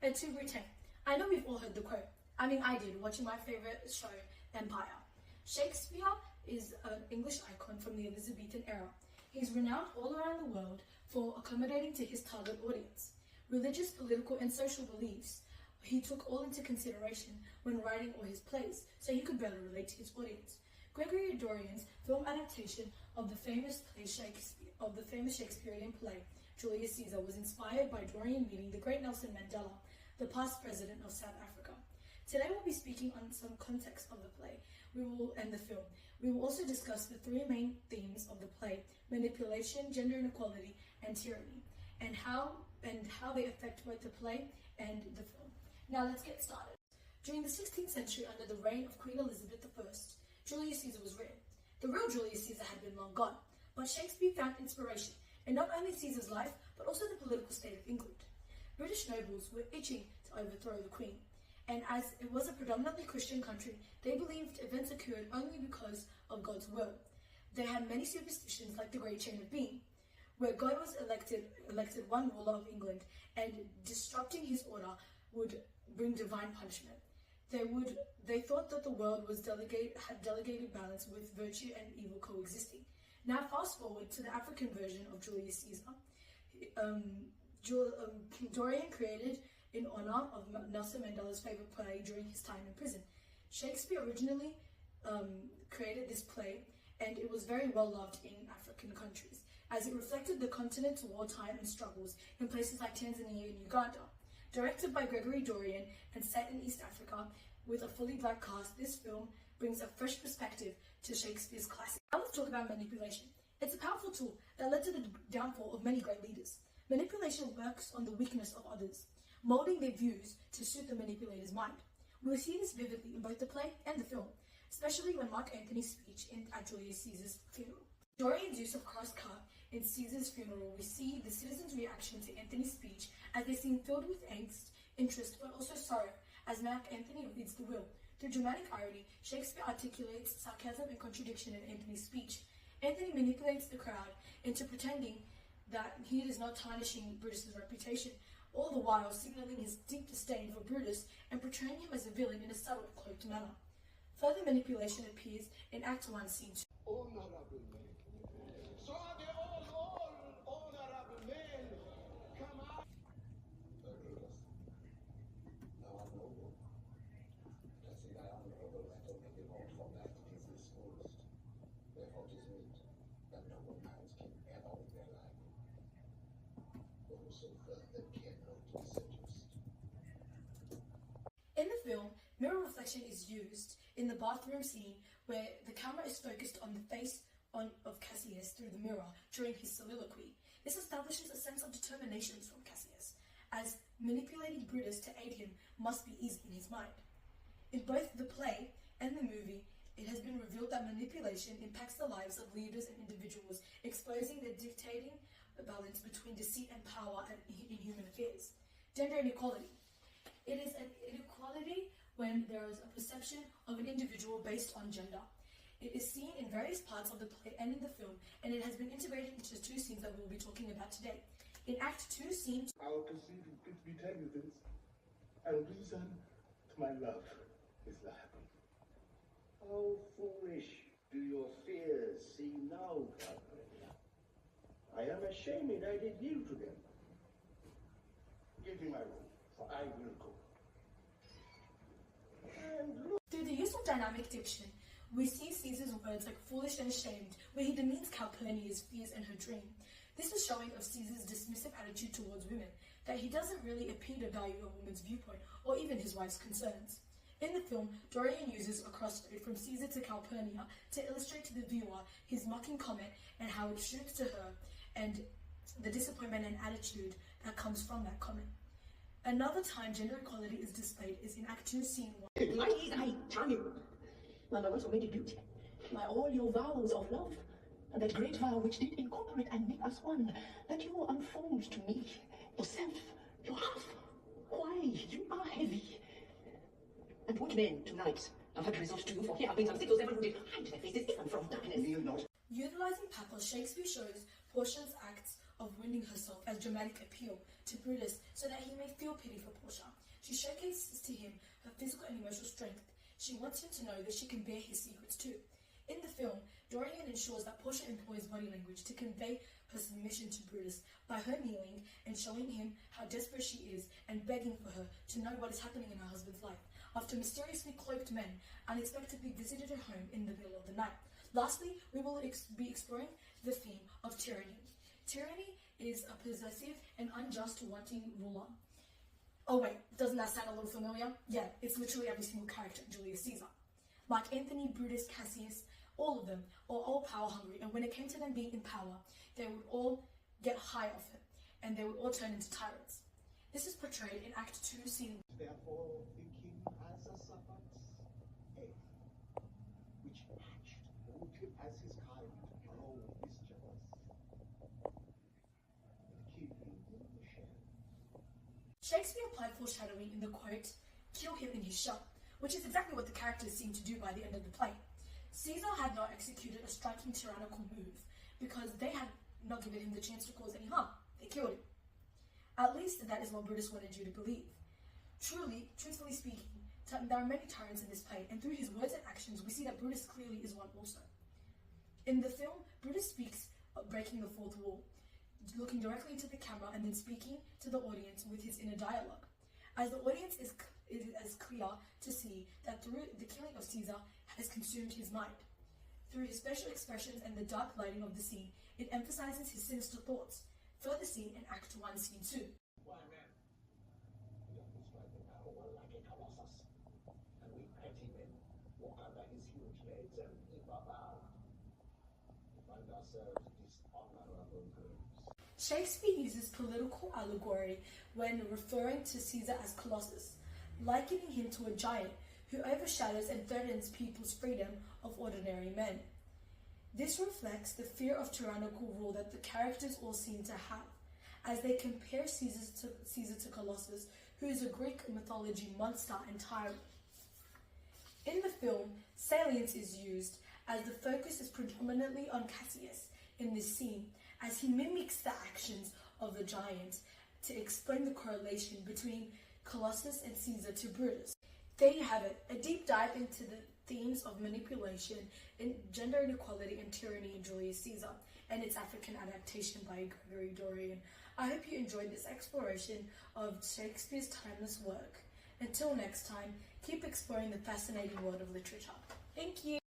And to retain, I know we've all heard the quote. I mean, I did, watching my favourite show, Empire. Shakespeare is an English icon from the Elizabethan era. He's renowned all around the world for accommodating to his target audience. Religious, political, and social beliefs he took all into consideration when writing all his plays, so he could better relate to his audience. Gregory Dorian's film adaptation of the famous Shakespearean play, Julius Caesar, was inspired by Dorian meeting the great Nelson Mandela, the past president of South Africa. Today we'll be speaking on some context of the play and the film. We will also discuss the three main themes of the play: manipulation, gender inequality, and tyranny, and how they affect both the play and the film. Now let's get started. During the 16th century, under the reign of Queen Elizabeth I, Julius Caesar was written. The real Julius Caesar had been long gone, but Shakespeare found inspiration in not only Caesar's life, but also the political state of England. British nobles were itching to overthrow the Queen, and as it was a predominantly Christian country, they believed events occurred only because of God's will. They had many superstitions, like the Great Chain of Being, where God was elected one ruler of England, and disrupting his order would bring divine punishment. They thought that the world had delegated balance with virtue and evil coexisting. Now fast forward to the African version of Julius Caesar. Dorian created in honor of Nelson Mandela's favorite play during his time in prison. Shakespeare originally created this play, and it was very well loved in African countries, as it reflected the continent's wartime and struggles in places like Tanzania and Uganda. Directed by Gregory Dorian and set in East Africa with a fully black cast, this film brings a fresh perspective to Shakespeare's classic. Now let's talk about manipulation. It's a powerful tool that led to the downfall of many great leaders. Manipulation works on the weakness of others, molding their views to suit the manipulator's mind. We'll see this vividly in both the play and the film, especially when Mark Antony's speech at Julius Caesar's funeral. Dorian's use of cross-cut in Caesar's funeral, we see the citizens' reaction to Antony's speech as they seem filled with angst, interest, but also sorrow, as Mark Antony reads the will. Through dramatic irony, Shakespeare articulates sarcasm and contradiction in Antony's speech. Antony manipulates the crowd into pretending that he is not tarnishing Brutus's reputation, all the while signaling his deep disdain for Brutus and portraying him as a villain in a subtle, cloaked manner. Further manipulation appears in Act 1, Scene 2. Honorable men. So are they all honorable men. Come out. Brutus, thou art noble. Blessing thy honorable and don't make it for that is his fullest. Therefore 'tis meet that noble minds keep ever in their line. For whoso further cannot be seduced. In the film, mirror reflection is used in the bathroom scene where the camera is focused on the face of Cassius through the mirror during his soliloquy. This establishes a sense of determination from Cassius, as manipulating Brutus to aid him must be easy in his mind. In both the play and the movie, it has been revealed that manipulation impacts the lives of leaders and individuals, exposing the dictating balance between deceit and power in human affairs. Gender inequality. It is an inequality when there is a perception of an individual based on gender. It is seen in various parts of the play and in the film, and it has been integrated into two scenes that we will be talking about today. In Act 2, Scene 2, I will proceed to tell you this, and reason to my love is laughing. How foolish do your fears seem now, Calpurnia? I am ashamed I did yield to them. Give me my room, for I will go. And look. through the use of dynamic diction, we see Caesar's words like foolish and ashamed, where he demeans Calpurnia's fears and her dream. This is showing of Caesar's dismissive attitude towards women, that he doesn't really appear to value a woman's viewpoint or even his wife's concerns. In the film, Dorian uses a crossroad from Caesar to Calpurnia to illustrate to the viewer his mocking comment and how it shoots to her and the disappointment and attitude that comes from that comment. Another time gender equality is displayed is in Act 2, Scene 1. Ladies, I tell you, my lovers who made a duty, by all your vows of love, and that great vow which did incorporate and make us one, that you will unfold to me, yourself, your half. Why, you are heavy. And would men tonight have had resort to you, for here have been some 6 or 7 who did hide their faces even from darkness. Kneel not. Utilizing pathos, Shakespeare shows portions acts of winning herself as dramatic appeal to Brutus so that he may feel pity for Portia. She showcases to him her physical and emotional strength. She wants him to know that she can bear his secrets too. In the film, Dorian ensures that Portia employs body language to convey her submission to Brutus by her kneeling and showing him how desperate she is and begging for her to know what is happening in her husband's life after mysteriously cloaked men unexpectedly visited her home in the middle of the night. Lastly, we will be exploring the theme of tyranny. Tyranny is a possessive and unjust wanting ruler. Oh wait, doesn't that sound a little familiar? Yeah, it's literally every single character in Julius Caesar. Like Anthony, Brutus, Cassius, all of them are all power hungry, and when it came to them being in power, they would all get high off it, and they would all turn into tyrants. This is portrayed in Act 2, Scene. Therefore, the king has a servant, A, which hatched motive as his kind, grow mischievous, and keep him in the shell. Shakespeare applied foreshadowing in the quote, "kill him in his shell," which is exactly what the characters seem to do by the end of the play. Caesar had not executed a striking tyrannical move because they had not given him the chance to cause any harm. They killed him. At least that is what Brutus wanted you to believe. Truthfully speaking, there are many tyrants in this play, and through his words and actions, we see that Brutus clearly is one also. In the film, Brutus speaks of breaking the fourth wall, looking directly into the camera and then speaking to the audience with his inner dialogue. As the audience is as clear to see that through the killing of Caesar has consumed his mind. Through his facial expressions and the dark lighting of the scene, it emphasizes his sinister thoughts, further seen in Act 1, Scene 2. Why, man? We have been striking AOL like a colossus, and we petty men walk under his huge legs and give up our. We find ourselves dishonorable groups. Shakespeare uses political allegory when referring to Caesar as Colossus, likening him to a giant who overshadows and threatens people's freedom of ordinary men. This reflects the fear of tyrannical rule that the characters all seem to have, as they compare Caesar to Colossus, who is a Greek mythology monster and tyrant. In the film, salience is used, as the focus is predominantly on Cassius in this scene, as he mimics the actions of the giant to explain the correlation between Colossus and Caesar to Brutus. There you have it, a deep dive into the themes of manipulation, gender inequality, and tyranny in Julius Caesar, and its African adaptation by Gregory Dorian. I hope you enjoyed this exploration of Shakespeare's timeless work. Until next time, keep exploring the fascinating world of literature. Thank you!